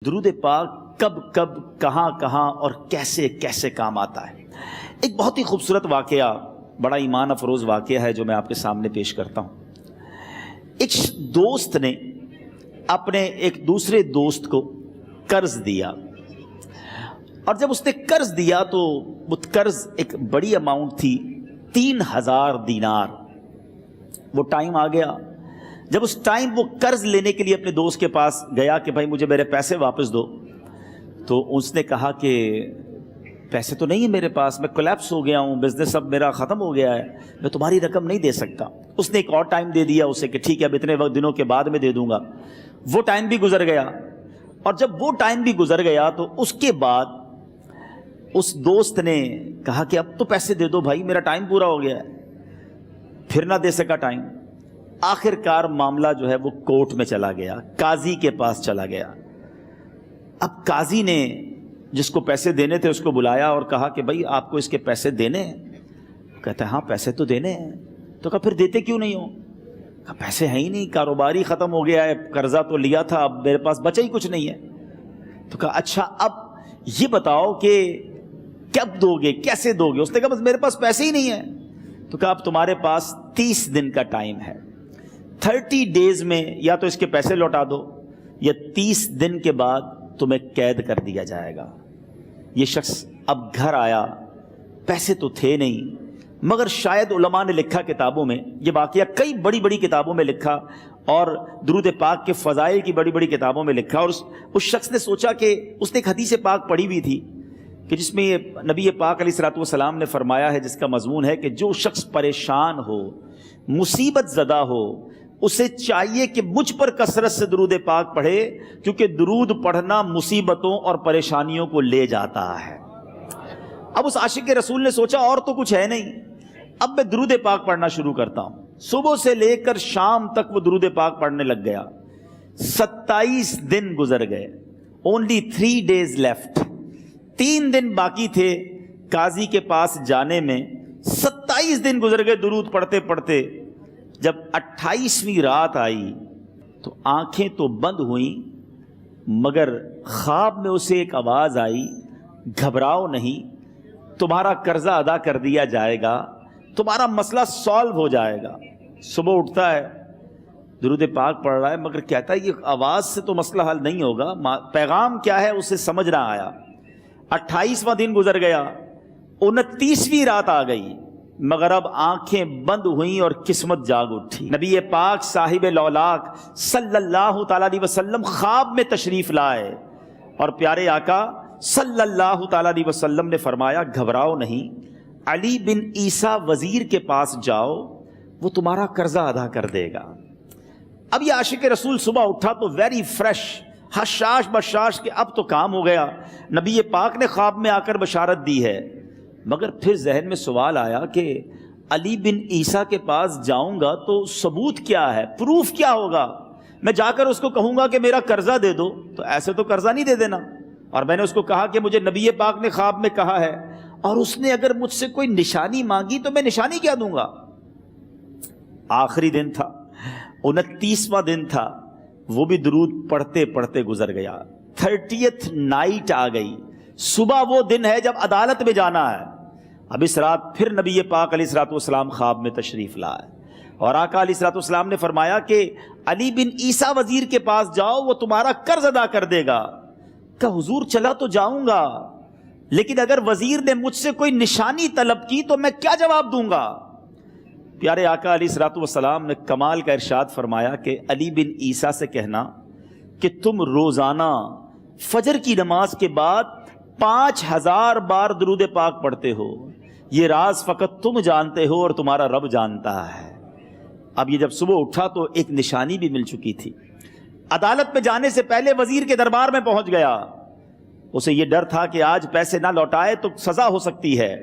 درود پاک کب کب کہاں کہاں اور کیسے کیسے کام آتا ہے۔ ایک بہت ہی خوبصورت واقعہ، بڑا ایمان افروز واقعہ ہے جو میں آپ کے سامنے پیش کرتا ہوں۔ ایک دوست نے اپنے ایک دوسرے دوست کو قرض دیا، اور جب اس نے قرض دیا تو وہ قرض ایک بڑی اماؤنٹ تھی، 3000 دینار۔ وہ ٹائم آ گیا جب اس ٹائم وہ قرض لینے کے لیے اپنے دوست کے پاس گیا کہ بھائی مجھے میرے پیسے واپس دو، تو اس نے کہا کہ پیسے تو نہیں ہے میرے پاس، میں کولیپس ہو گیا ہوں، بزنس اب میرا ختم ہو گیا ہے، میں تمہاری رقم نہیں دے سکتا۔ اس نے ایک اور ٹائم دے دیا اسے کہ ٹھیک ہے اب اتنے وقت دنوں کے بعد میں دے دوں گا۔ وہ ٹائم بھی گزر گیا، اور جب وہ ٹائم بھی گزر گیا تو اس کے بعد اس دوست نے کہا کہ اب تو پیسے دے دو بھائی، میرا ٹائم پورا ہو گیا ہے۔ پھر نہ دے سکا ٹائم۔ آخر کار معاملہ جو ہے وہ کورٹ میں چلا گیا، قاضی کے پاس چلا گیا۔ اب قاضی نے جس کو پیسے دینے تھے اس کو بلایا اور کہا کہ بھائی آپ کو اس کے پیسے دینے ہیں؟ کہتا ہے ہاں پیسے تو دینے ہیں۔ تو کہا پھر دیتے کیوں نہیں ہو؟ کہا پیسے ہیں ہی نہیں، کاروبار ہی ختم ہو گیا ہے، قرضہ تو لیا تھا، اب میرے پاس بچا ہی کچھ نہیں ہے۔ تو کہا اچھا اب یہ بتاؤ کہ کب دو گے، کیسے دو گے؟ اس نے کہا بس میرے پاس پیسے ہی نہیں ہیں۔ تو کہا اب تمہارے پاس 30 دن کا ٹائم ہے، 30 ڈیز میں یا تو اس کے پیسے لوٹا دو یا 30 دن کے بعد تمہیں قید کر دیا جائے گا۔ یہ شخص اب گھر آیا، پیسے تو تھے نہیں، مگر شاید علماء نے لکھا کتابوں میں، یہ واقعہ کئی بڑی بڑی کتابوں میں لکھا اور درود پاک کے فضائل کی بڑی بڑی کتابوں میں لکھا، اور اس شخص نے سوچا کہ اس نے ایک حدیث پاک پڑھی ہوئی تھی کہ جس میں نبی پاک علیہ الصلوۃ والسلام نے فرمایا ہے، جس کا مضمون ہے کہ جو شخص پریشان ہو، مصیبت زدہ ہو، اسے چاہیے کہ مجھ پر کثرت سے درود پاک پڑھے، کیونکہ درود پڑھنا مصیبتوں اور پریشانیوں کو لے جاتا ہے۔ اب اس عاشق رسول نے سوچا اور تو کچھ ہے نہیں، اب میں درود پاک پڑھنا شروع کرتا ہوں۔ صبح سے لے کر شام تک وہ درود پاک پڑھنے لگ گیا۔ 27 دن گزر گئے، only 3 days left، 3 دن باقی تھے قاضی کے پاس جانے میں۔ 27 دن گزر گئے درود پڑھتے پڑھتے۔ جب 28ویں رات آئی تو آنکھیں تو بند ہوئیں، مگر خواب میں اسے ایک آواز آئی، گھبراؤ نہیں، تمہارا قرضہ ادا کر دیا جائے گا، تمہارا مسئلہ سالو ہو جائے گا۔ صبح اٹھتا ہے، درود پاک پڑھ رہا ہے، مگر کہتا ہے یہ آواز سے تو مسئلہ حل نہیں ہوگا، پیغام کیا ہے اسے سمجھ نہ آیا۔ 28واں دن گزر گیا، 29ویں رات آ گئی، مگر اب آنکھیں بند ہوئیں اور قسمت جاگ اٹھی۔ نبی پاک صاحب لولاک صلی اللہ تعالیٰ علیہ وسلم خواب میں تشریف لائے، اور پیارے آقا صلی اللہ تعالیٰ علیہ وسلم نے فرمایا گھبراؤ نہیں، علی بن عیسیٰ وزیر کے پاس جاؤ، وہ تمہارا قرضہ ادا کر دے گا۔ اب یہ عاشق رسول صبح اٹھا تو ویری فریش، حشاش بشاش کہ اب تو کام ہو گیا، نبی پاک نے خواب میں آ کر بشارت دی ہے۔ مگر پھر ذہن میں سوال آیا کہ علی بن عیسیٰ کے پاس جاؤں گا تو ثبوت کیا ہے، پروف کیا ہوگا؟ میں جا کر اس کو کہوں گا کہ میرا قرضہ دے دو تو ایسے تو قرضہ نہیں دے دینا، اور میں نے اس کو کہا کہ مجھے نبی پاک نے خواب میں کہا ہے، اور اس نے اگر مجھ سے کوئی نشانی مانگی تو میں نشانی کیا دوں گا؟ آخری دن تھا، 29واں دن تھا، وہ بھی درود پڑھتے پڑھتے گزر گیا۔ 30th نائٹ آ گئی، صبح وہ دن ہے جب عدالت میں جانا ہے۔ اب اس رات پھر نبی پاک علیہ الصلوۃ والسلام خواب میں تشریف لائے، اور آقا علیہ الصلوۃ والسلام نے فرمایا کہ علی بن عیسیٰ وزیر کے پاس جاؤ، وہ تمہارا قرض ادا کر دے گا۔ کہ حضور چلا تو جاؤں گا، لیکن اگر وزیر نے مجھ سے کوئی نشانی طلب کی تو میں کیا جواب دوں گا؟ پیارے آقا علیہ الصلوۃ والسلام نے کمال کا ارشاد فرمایا کہ علی بن عیسیٰ سے کہنا کہ تم روزانہ فجر کی نماز کے بعد 5000 بار درود پاک پڑھتے ہو، یہ راز فقط تم جانتے ہو اور تمہارا رب جانتا ہے۔ اب یہ جب صبح اٹھا تو ایک نشانی بھی مل چکی تھی۔ عدالت میں جانے سے پہلے وزیر کے دربار میں پہنچ گیا، اسے یہ ڈر تھا کہ آج پیسے نہ لوٹائے تو سزا ہو سکتی ہے۔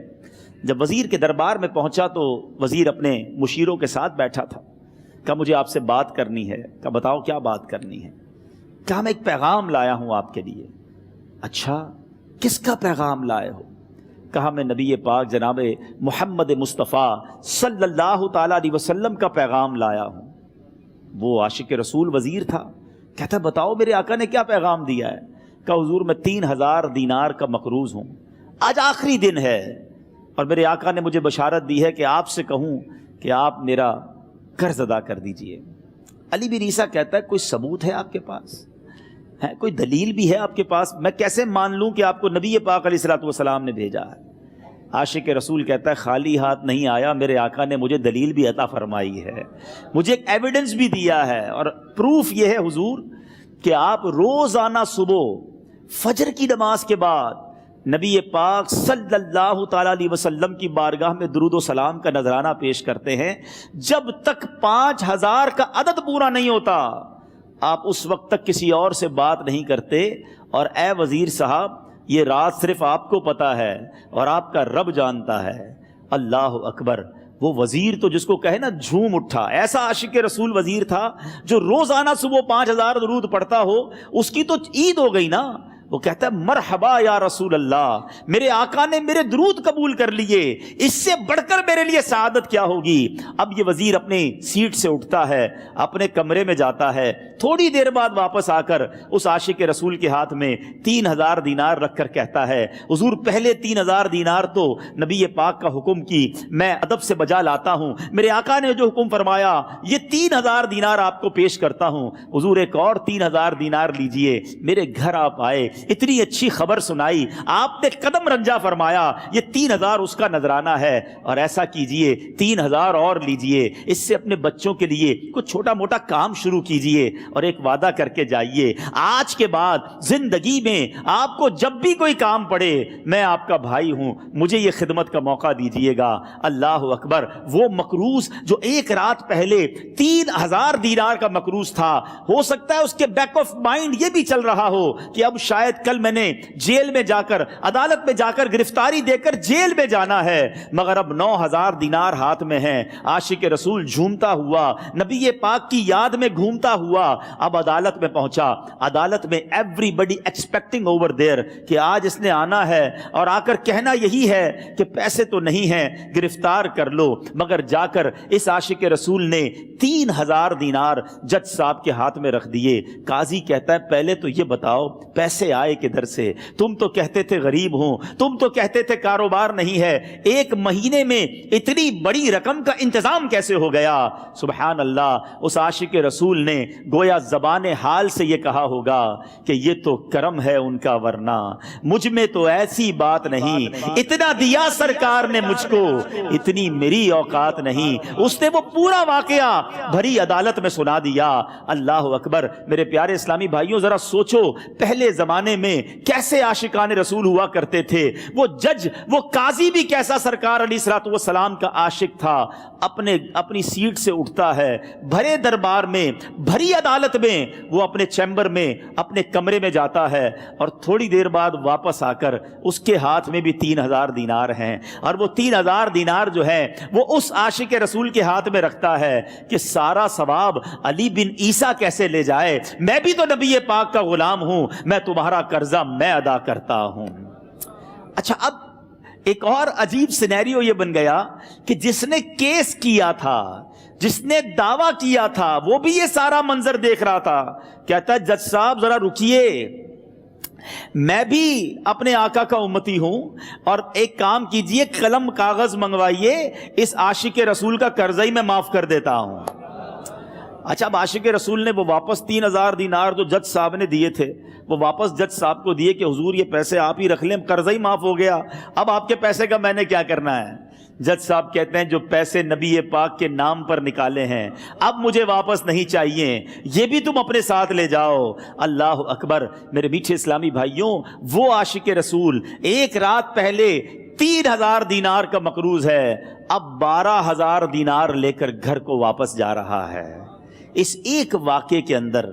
جب وزیر کے دربار میں پہنچا تو وزیر اپنے مشیروں کے ساتھ بیٹھا تھا۔ کہا مجھے آپ سے بات کرنی ہے۔ کہا بتاؤ کیا بات کرنی ہے؟ کہا میں ایک پیغام لایا ہوں آپ کے لیے۔ اچھا کس کا پیغام لائے ہو؟ کہا میں نبی پاک جناب محمد مصطفیٰ صلی اللہ تعالیٰ علیہ وسلم کا پیغام لایا ہوں۔ وہ عاشق رسول وزیر تھا، کہتا بتاؤ میرے آقا نے کیا پیغام دیا ہے؟ کہ حضور میں 3000 دینار کا مقروض ہوں، آج آخری دن ہے اور میرے آقا نے مجھے بشارت دی ہے کہ آپ سے کہوں کہ آپ میرا قرض ادا کر دیجئے۔ علی بن عیسیٰ کہتا ہے کوئی ثبوت ہے آپ کے پاس؟ ہے کوئی دلیل بھی ہے آپ کے پاس؟ میں کیسے مان لوں کہ آپ کو نبی پاک علیہ الصلوۃ والسلام نے بھیجا ہے؟ عاشق رسول کہتا ہے خالی ہاتھ نہیں آیا، میرے آقا نے مجھے دلیل بھی عطا فرمائی ہے، مجھے ایک ایویڈنس بھی دیا ہے، اور پروف یہ ہے حضور کہ آپ روزانہ صبح فجر کی نماز کے بعد نبی پاک صلی اللہ تعالیٰ علیہ وسلم کی بارگاہ میں درود و سلام کا نذرانہ پیش کرتے ہیں۔ جب تک 5000 کا عدد پورا نہیں ہوتا آپ اس وقت تک کسی اور سے بات نہیں کرتے، اور اے وزیر صاحب یہ راز صرف آپ کو پتہ ہے اور آپ کا رب جانتا ہے۔ اللہ اکبر! وہ وزیر تو جس کو کہے نا جھوم اٹھا، ایسا عاشق رسول وزیر تھا جو روزانہ صبح 5000 درود پڑھتا ہو، اس کی تو عید ہو گئی نا۔ وہ کہتا ہے مرحبا یا رسول اللہ، میرے آقا نے میرے درود قبول کر لیے، اس سے بڑھ کر میرے لیے سعادت کیا ہوگی۔ اب یہ وزیر اپنی سیٹ سے اٹھتا ہے، اپنے کمرے میں جاتا ہے، تھوڑی دیر بعد واپس آ کر اس عاشق رسول کے ہاتھ میں 3000 دینار رکھ کر کہتا ہے حضور پہلے 3000 دینار تو نبی پاک کا حکم کی میں ادب سے بجا لاتا ہوں، میرے آقا نے جو حکم فرمایا یہ 3000 دینار آپ کو پیش کرتا ہوں، حضور ایک اور 3000 دینار لیجئے۔ میرے گھر آپ آئے، اتنی اچھی خبر سنائی، آپ نے قدم رنجا فرمایا، یہ 3000 اس کا نذرانہ ہے، اور ایسا کیجئے 3000 اور لیجئے، اس سے اپنے بچوں کے لیے کچھ چھوٹا موٹا کام شروع کیجئے، اور ایک وعدہ کر کے جائیے آج کے بعد زندگی میں آپ کو جب بھی کوئی کام پڑے میں آپ کا بھائی ہوں، مجھے یہ خدمت کا موقع دیجئے گا۔ اللہ اکبر! وہ مقروض جو ایک رات پہلے 3000 دینار کا مقروض تھا، ہو سکتا ہے اس کے بیک آف مائنڈ یہ بھی چل رہا ہو کہ اب شاید کل میں نے جیل میں جا کر عدالت میں جا کر گرفتاری دے کر جیل میں جانا ہے، مگر اب 9000 دینار ہاتھ میں ہیں۔ عاشق رسول جھومتا ہوا نبی پاک کی یاد میں گھومتا ہوا اب عدالت میں پہنچا۔ عدالت میں everybody expecting over there کہ آج اس نے آنا ہے اور آ کر کہنا یہی ہے کہ پیسے تو نہیں ہیں، گرفتار کر لو، مگر جا کر اس عاشق رسول نے 3000 دینار جج صاحب کے ہاتھ میں رکھ دیے۔ قاضی کہتا ہے پہلے تو یہ بتاؤ پیسے آئے کدھر سے؟ تم تو کہتے تھے غریب ہوں، تم تو کہتے تھے کاروبار نہیں ہے، ایک مہینے میں اتنی بڑی رقم کا انتظام کیسے ہو گیا؟ سبحان اللہ! اس عاشق رسول نے گویا زبان حال سے یہ کہا ہوگا کہ یہ تو کرم ہے ان کا، ورنہ مجھ میں تو ایسی بات نہیں، اتنا دیا سرکار نے مجھ کو، اتنی میری اوقات نہیں۔ اس نے وہ پورا واقعہ بھری عدالت میں سنا دیا۔ اللہ اکبر! میرے پیارے اسلامی بھائیوں ذرا سوچو پہلے زمانے میں کیسے عاشقان رسول ہوا کرتے تھے، وہ جج وہ قاضی بھی کیسا سرکار علیہ الصلوۃ والسلام کا عاشق تھا۔ اپنی سیٹ سے اٹھتا ہے، بھرے دربار میں بھری عدالت میں وہ اپنے چیمبر میں اپنے کمرے میں جاتا ہے، اور تھوڑی دیر بعد واپس آ کر اس کے ہاتھ میں بھی 3000 دینار ہیں، اور وہ 3000 دینار جو ہے وہ اس عاشق رسول کے ہاتھ میں رکھتا ہے کہ سارا ثواب علی بن عیسیٰ کیسے لے جائے، میں بھی تو نبی پاک کا غلام ہوں، میں تمہارا قرضہ میں ادا کرتا ہوں۔ اچھا، اب ایک اور عجیب سینیریو یہ بن گیا کہ جس نے کیس کیا تھا، جس نے دعویٰ کیا تھا، وہ بھی یہ سارا منظر دیکھ رہا تھا۔ کہتا ہے جج صاحب ذرا رکیے، میں بھی اپنے آقا کا امتی ہوں، اور ایک کام کیجئے قلم کاغذ منگوائیے، اس عاشق رسول کا قرضہ ہی میں معاف کر دیتا ہوں۔ اچھا، اب عاشق رسول نے وہ واپس 3000 دینار جو جج صاحب نے دیے تھے وہ واپس جج صاحب کو دیے کہ حضور یہ پیسے آپ ہی رکھ لیں، قرضہ ہی معاف ہو گیا، اب آپ کے پیسے کا میں نے کیا کرنا ہے؟ جج صاحب کہتے ہیں جو پیسے نبی پاک کے نام پر نکالے ہیں اب مجھے واپس نہیں چاہیے، یہ بھی تم اپنے ساتھ لے جاؤ۔ اللہ اکبر! میرے میٹھے اسلامی بھائیوں، وہ عاشق رسول ایک رات پہلے 3000 دینار کا مقروض ہے، اب 12000 دینار لے کر گھر کو واپس جا رہا ہے۔ اس ایک واقعے کے اندر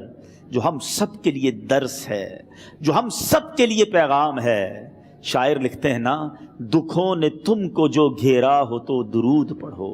جو ہم سب کے لیے درس ہے، جو ہم سب کے لیے پیغام ہے، شاعر لکھتے ہیں نا، دکھوں نے تم کو جو گھیرا ہو تو درود پڑھو،